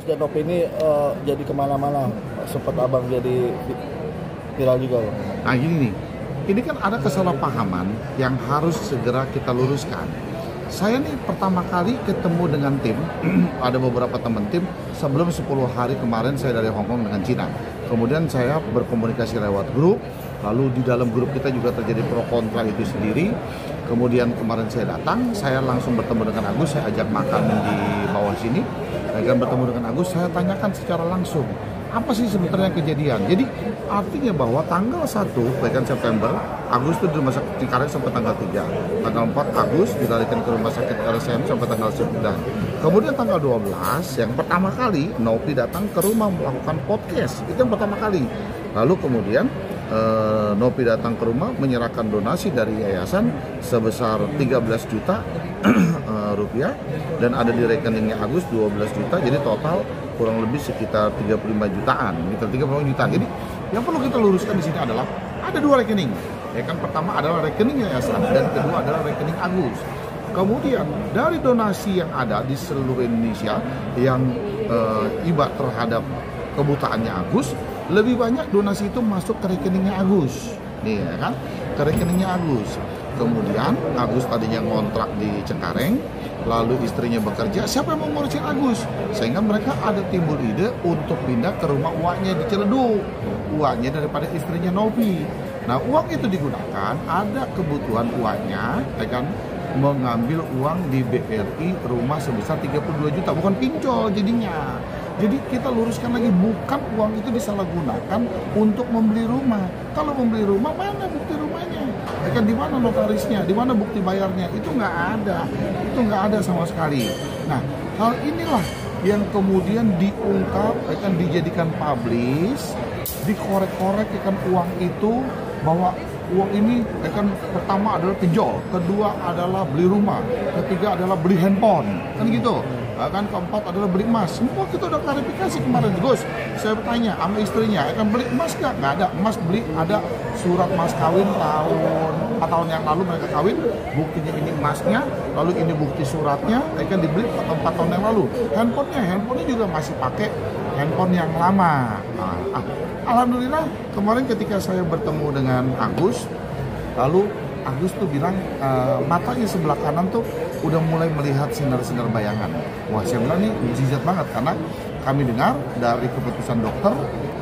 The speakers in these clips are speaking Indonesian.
kasusnya Nopi ini jadi kemana-mana, sempat abang jadi viral juga loh. Nah gini nih, ini kan ada kesalahpahaman yang harus segera kita luruskan. Saya nih pertama kali ketemu dengan tim, ada beberapa teman tim, sebelum 10 hari kemarin saya dari Hong Kong dengan Cina. Kemudian saya berkomunikasi lewat grup, lalu di dalam grup kita juga terjadi pro kontra itu sendiri. Kemudian kemarin saya datang, saya langsung bertemu dengan Agus, saya ajak makan di bawah sini. Dan bertemu dengan Agus, saya tanyakan secara langsung, apa sih sebenarnya kejadian? Jadi artinya bahwa tanggal 1 September, Agus itu di rumah sakit Cengkareng sampai tanggal 3. Tanggal 4 Agus dilarikan ke rumah sakit RSM sampai tanggal 9. Kemudian tanggal 12 yang pertama kali Nopi datang ke rumah melakukan podcast. Itu yang pertama kali. Lalu kemudian Nopi datang ke rumah menyerahkan donasi dari yayasan sebesar 13 juta rupiah dan ada di rekeningnya Agus 12 juta, jadi total kurang lebih sekitar 35 jutaan, gitu, 35 jutaan. Jadi yang perlu kita luruskan di sini adalah ada dua rekening. Ya kan, pertama adalah rekening yayasan dan kedua adalah rekening Agus. Kemudian dari donasi yang ada di seluruh Indonesia yang iba terhadap kebutaannya Agus, lebih banyak donasi itu masuk ke rekeningnya Agus, nih ya kan, ke rekeningnya Agus. Kemudian Agus tadinya ngontrak di Cengkareng, lalu istrinya bekerja, siapa yang mau ngurusin Agus? Sehingga mereka ada timbul ide untuk pindah ke rumah uangnya di Ciledug, uangnya daripada istrinya Nopi. Nah uang itu digunakan, ada kebutuhan uangnya, ya kan, mengambil uang di BRI rumah sebesar 32 juta, bukan pinjol jadinya. Jadi kita luruskan lagi, bukan uang itu disalahgunakan untuk membeli rumah. Kalau membeli rumah, mana bukti rumahnya? Ya kan, di mana notarisnya? Di mana bukti bayarnya? Itu nggak ada. Itu nggak ada sama sekali. Nah, hal inilah yang kemudian diungkap, akan dijadikan publish, dikorek-korek kan uang itu, bahwa uang ini kan pertama adalah pinjol, kedua adalah beli rumah, ketiga adalah beli handphone, kan gitu. Kan keempat adalah beli emas. Semua kita udah klarifikasi kemarin, Gus. Saya bertanya sama istrinya, akan beli emas nggak? Nggak ada. Emas beli, ada surat mas kawin tahun 4 tahun yang lalu mereka kawin, buktinya ini emasnya, lalu ini bukti suratnya, akan dibeli 4 tahun yang lalu. Handphonenya juga masih pakai handphone yang lama. Alhamdulillah kemarin ketika saya bertemu dengan Agus, lalu Agus tuh bilang matanya sebelah kanan tuh udah mulai melihat sinar-sinar bayangan. Wah, saya bilang nih mukjizat banget, karena kami dengar dari keputusan dokter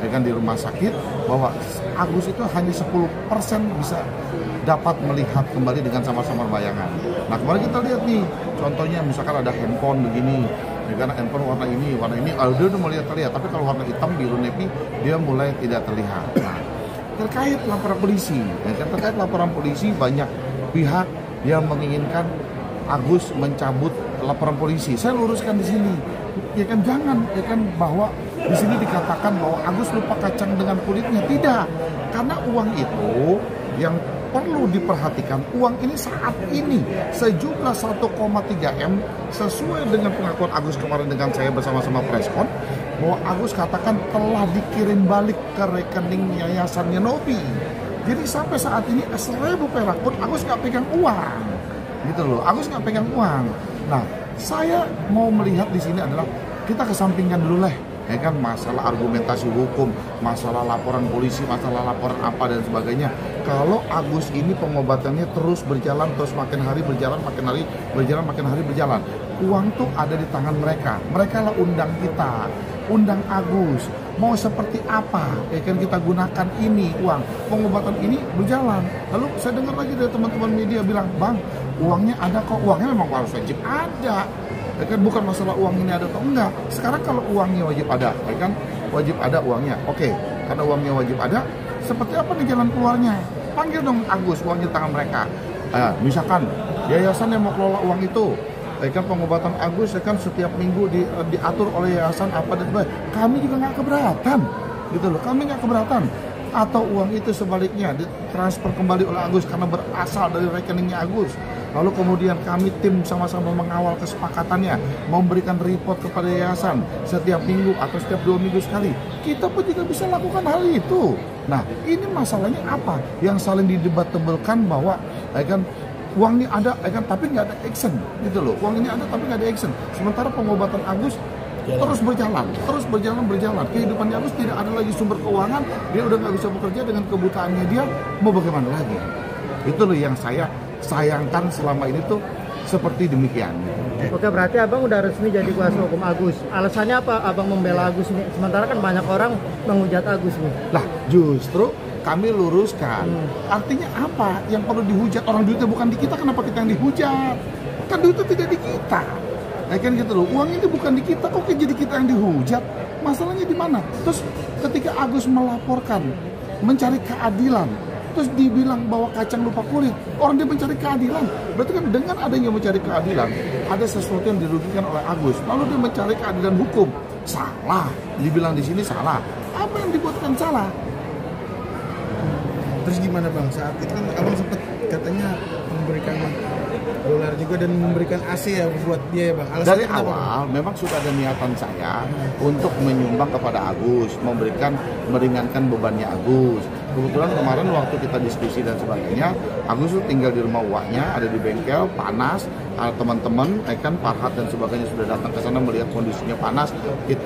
di rumah sakit bahwa Agus itu hanya 10% bisa dapat melihat kembali dengan sama-sama bayangan. Nah kemarin kita lihat nih, contohnya misalkan ada handphone begini, karena handphone warna ini, dia udah mulai terlihat, tapi kalau warna hitam, biru, navy, dia mulai tidak terlihat. Nah, terkait laporan polisi, banyak pihak yang menginginkan Agus mencabut laporan polisi. Saya luruskan di sini, ya kan, jangan, ya kan, bahwa di sini dikatakan bahwa Agus lupa kacang dengan kulitnya. Tidak, karena uang itu yang perlu diperhatikan, uang ini saat ini sejumlah 1,3 M sesuai dengan pengakuan Agus kemarin dengan saya bersama-sama preskon, bahwa Agus katakan telah dikirim balik ke rekening yayasannya Nopi. Jadi sampai saat ini 1.000 perak pun Agus nggak pegang uang, gitu loh. Agus nggak pegang uang. Nah, saya mau melihat di sini adalah kita kesampingkan dulu lah, ya kan, masalah argumentasi hukum, masalah laporan polisi, masalah laporan apa dan sebagainya. Kalau Agus ini pengobatannya terus berjalan, terus makin hari berjalan, makin hari berjalan. Uang tuh ada di tangan mereka. Mereka lah undang kita, undang Agus. Mau seperti apa, ya kan, kita gunakan ini uang. Pengobatan ini berjalan. Lalu saya dengar lagi dari teman-teman media bilang, Bang, uangnya ada kok. Uangnya memang harus wajib ada. Ya kan, bukan masalah uang ini ada atau enggak. Sekarang kalau uangnya wajib ada, ya kan, wajib ada uangnya. Oke, karena uangnya wajib ada, seperti apa nih jalan keluarnya? Panggil dong Agus, uangnya tangan mereka. Misalkan yayasan yang mau kelola uang itu, ya kan, pengobatan Agus, ya kan, setiap minggu diatur oleh yayasan apa dan sebagainya. Kami juga nggak keberatan, gitu loh. Kami nggak keberatan. Atau uang itu sebaliknya ditransfer kembali oleh Agus karena berasal dari rekeningnya Agus. Lalu kemudian kami tim sama-sama mengawal kesepakatannya, memberikan report kepada yayasan setiap minggu atau setiap 2 minggu sekali. Kita pun juga bisa lakukan hal itu. Nah, ini masalahnya apa? Yang saling didebatable-kan bahwa, ya kan, uang ini ada, ya kan, tapi nggak ada action, gitu loh. Uang ini ada tapi nggak ada action. Sementara pengobatan Agus terus berjalan. Kehidupannya Agus tidak ada lagi sumber keuangan, dia udah nggak bisa bekerja dengan kebutaannya dia, mau bagaimana lagi? Itu loh yang saya sayangkan selama ini tuh seperti demikian. Oke, berarti abang udah resmi jadi kuasa hukum Agus. Alasannya apa abang membela Agus nih? Sementara kan banyak orang menghujat Agus nih. Lah justru kami luruskan. Artinya apa? Yang perlu dihujat orang duitnya bukan di kita, kenapa kita yang dihujat? Kan duitnya tidak di kita. Ya kan gitu loh. Uang ini bukan di kita, kok jadi kita yang dihujat? Masalahnya di mana? Terus ketika Agus melaporkan mencari keadilan, terus dibilang bahwa kacang lupa kulit, orang dia mencari keadilan, berarti kan dengan adanya mencari keadilan ada sesuatu yang dirugikan oleh Agus, lalu dia mencari keadilan hukum, salah, dibilang di sini salah, apa yang dibuatkan salah? Terus gimana bang, saat itu kan abang sempat katanya memberikan dolar juga dan memberikan AC ya buat dia ya bang. Alasannya Dari kenapa, awal bang? memang sudah ada niatan saya untuk menyumbang kepada Agus, meringankan bebannya Agus. Kebetulan kemarin waktu kita diskusi dan sebagainya, Agus tuh tinggal di rumah uaknya, ada di bengkel, panas, teman-teman, kan Farhat dan sebagainya sudah datang ke sana melihat kondisinya panas.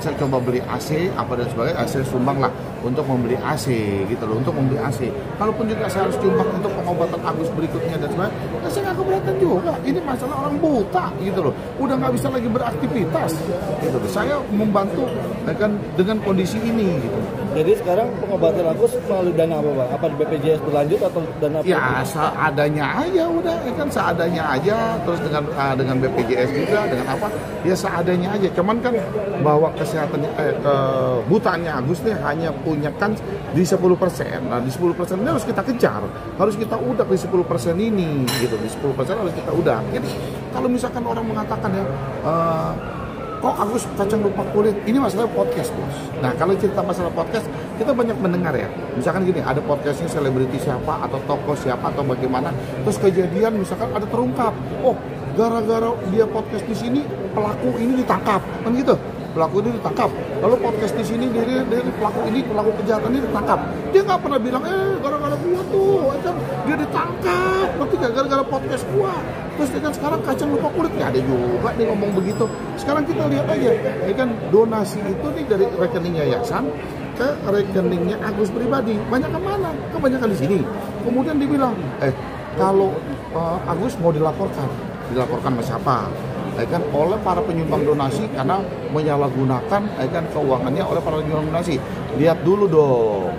Saya coba beli AC, apa dan sebagainya, saya sumbang lah untuk membeli AC gitu loh, untuk membeli AC. Kalaupun juga saya harus sumbang untuk pengobatan Agus berikutnya dan sebagainya, saya nggak keberatan juga. Ini masalah orang buta gitu loh, udah nggak bisa lagi beraktivitas gitu loh. Saya membantu kan dengan kondisi ini gitu. Jadi sekarang pengobatan Agus melalui dana apa Bang? Apa di BPJS berlanjut atau dana apa? Ya seadanya aja udah, kan seadanya aja. Terus dengan BPJS juga, dengan apa? Ya seadanya aja. Cuman kan bahwa kesehatannya kebutaannya Agus nih hanya punya kan di 10%. Nah di 10% ini harus kita kejar, harus kita udak di 10% ini gitu. Di 10% harus kita udak. Jadi kalau misalkan orang mengatakan ya kok Agus kacang lupa kulit, ini masalah podcast bos. Nah kalau cerita masalah podcast, kita banyak mendengar ya. Misalkan gini, ada podcastnya selebriti siapa atau tokoh siapa atau bagaimana, terus kejadian misalkan ada terungkap, oh gara-gara dia podcast di sini pelaku ini ditangkap, kan gitu. Pelaku ini ditangkap, lalu podcast di sini dari pelaku kejahatan ini ditangkap. Dia nggak pernah bilang gara-gara gua tuh, kan dia ditangkap, berarti gara-gara podcast gua. Terus kan sekarang kacang lupa kulit nggak ada juga nih ngomong begitu. Sekarang kita lihat aja, kan donasi itu nih dari rekening yayasan ke rekeningnya Agus pribadi. Banyak kemana? Kebanyakan di sini. Kemudian dibilang, kalau Agus mau dilaporkan sama siapa? Kan oleh para penyumbang donasi karena menyalahgunakan kan keuangannya oleh para penyumbang donasi. Lihat dulu dong,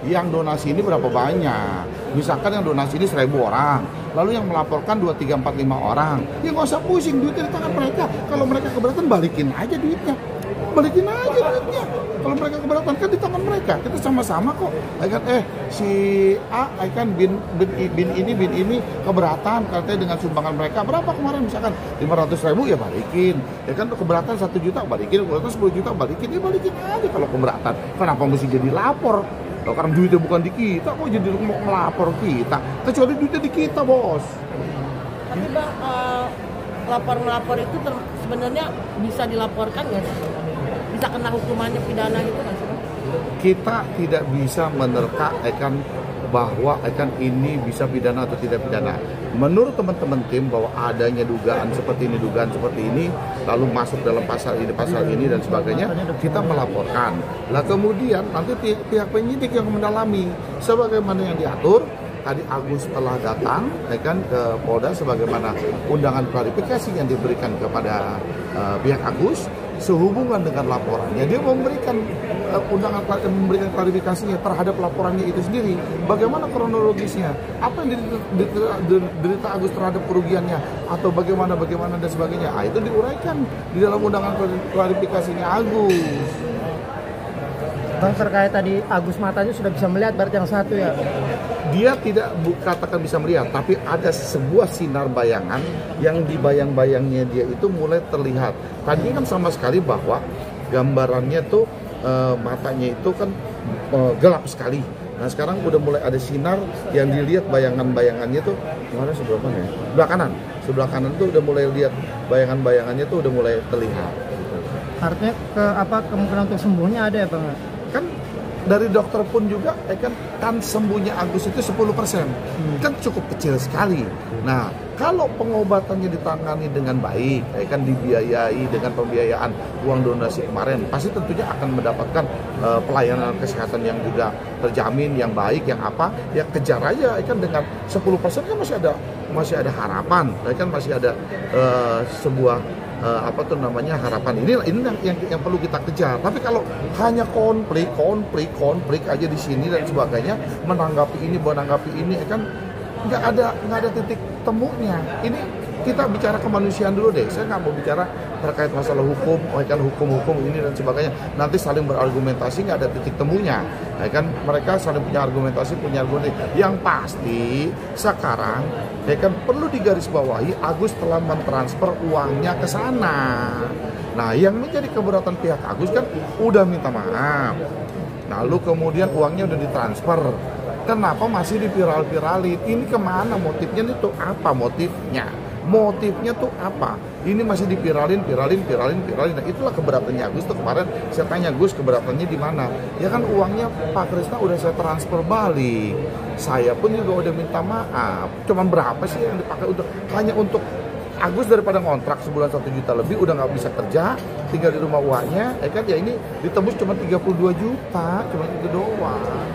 yang donasi ini berapa banyak. Misalkan yang donasi ini 1.000 orang, lalu yang melaporkan 2, 3, 4, 5 orang. Ya nggak usah pusing, duitnya di tangan mereka. Kalau mereka keberatan, balikin aja duitnya. Kalau mereka keberatan kan di tangan mereka. Kita sama-sama kok. Si A kan bin ini keberatan katanya dengan sumbangan mereka. Berapa kemarin misalkan 500.000 ya balikin. Ya kan keberatan 1 juta balikin, keberatan 10 juta balikin. Ya balikin aja kalau keberatan. Kenapa mesti jadi lapor? Loh, karena duitnya bukan di kita, kok jadi mau melapor kita? Kecuali duitnya di kita, bos. Tapi bang, lapor-melapor itu sebenarnya bisa dilaporkan nggak sih? Bisa kena hukumannya pidana gitu nggak sih? Kita tidak bisa menerka bahwa ini bisa pidana atau tidak pidana. Menurut teman-teman tim bahwa adanya dugaan seperti ini, lalu masuk dalam pasal ini dan sebagainya, kita melaporkan. Lah kemudian nanti pihak penyidik yang mendalami sebagaimana yang diatur. Tadi Agus telah datang ke Polda sebagaimana undangan klarifikasi yang diberikan kepada pihak Agus sehubungan dengan laporannya. Dia memberikan memberikan klarifikasinya terhadap laporannya itu sendiri. Bagaimana kronologisnya? Apa yang diderita Agus terhadap kerugiannya atau bagaimana dan sebagainya. Itu diuraikan di dalam undangan klarifikasinya Agus. Bang, terkait tadi Agus matanya sudah bisa melihat, berarti yang satu ya? Dia tidak katakan bisa melihat, tapi ada sebuah sinar bayangan yang di bayang-bayangnya dia itu mulai terlihat. Tadinya kan sama sekali bahwa gambarannya tuh matanya itu kan gelap sekali. Nah sekarang udah mulai ada sinar yang dilihat bayangan-bayangannya tuh mana sebelah mana ya? Sebelah kanan tuh udah mulai lihat bayangan-bayangannya tuh udah mulai terlihat. Artinya kemungkinan untuk sembuhnya ada ya bang? Kan dari dokter pun juga kan sembuhnya Agus itu 10%. Kan cukup kecil sekali. Nah, kalau pengobatannya ditangani dengan baik, kan dibiayai dengan pembiayaan uang donasi kemarin, pasti tentunya akan mendapatkan pelayanan kesehatan yang juga terjamin, yang baik, yang apa, ya kejar aja kan dengan 10% kan masih ada harapan, kan masih ada sebuah harapan. Ini yang perlu kita kejar. Tapi kalau hanya konflik aja di sini dan sebagainya, menanggapi ini kan nggak ada titik temunya. Ini kita bicara kemanusiaan dulu deh. Saya nggak mau bicara terkait masalah hukum ini dan sebagainya. Nanti saling berargumentasi nggak ada titik temunya. Kan mereka saling punya argumentasi. Yang pasti sekarang kan perlu digarisbawahi Agus telah mentransfer uangnya ke sana. Nah, yang menjadi keberatan pihak Agus kan udah minta maaf. Lalu kemudian uangnya udah ditransfer. Kenapa masih diviral-viralin? Ini kemana motifnya itu? Apa motifnya? Motifnya tuh apa? Ini masih diviralin. Nah, itulah keberatannya Agus tuh kemarin. Saya tanya Gus, keberatannya di mana? Ya kan uangnya Pak Krisna udah saya transfer balik. Saya pun juga udah minta maaf. Cuman berapa sih yang dipakai hanya untuk Agus daripada ngontrak sebulan 1 juta lebih, udah nggak bisa kerja, tinggal di rumah uangnya, kan ya ini ditembus cuma 32 juta, cuma itu doang.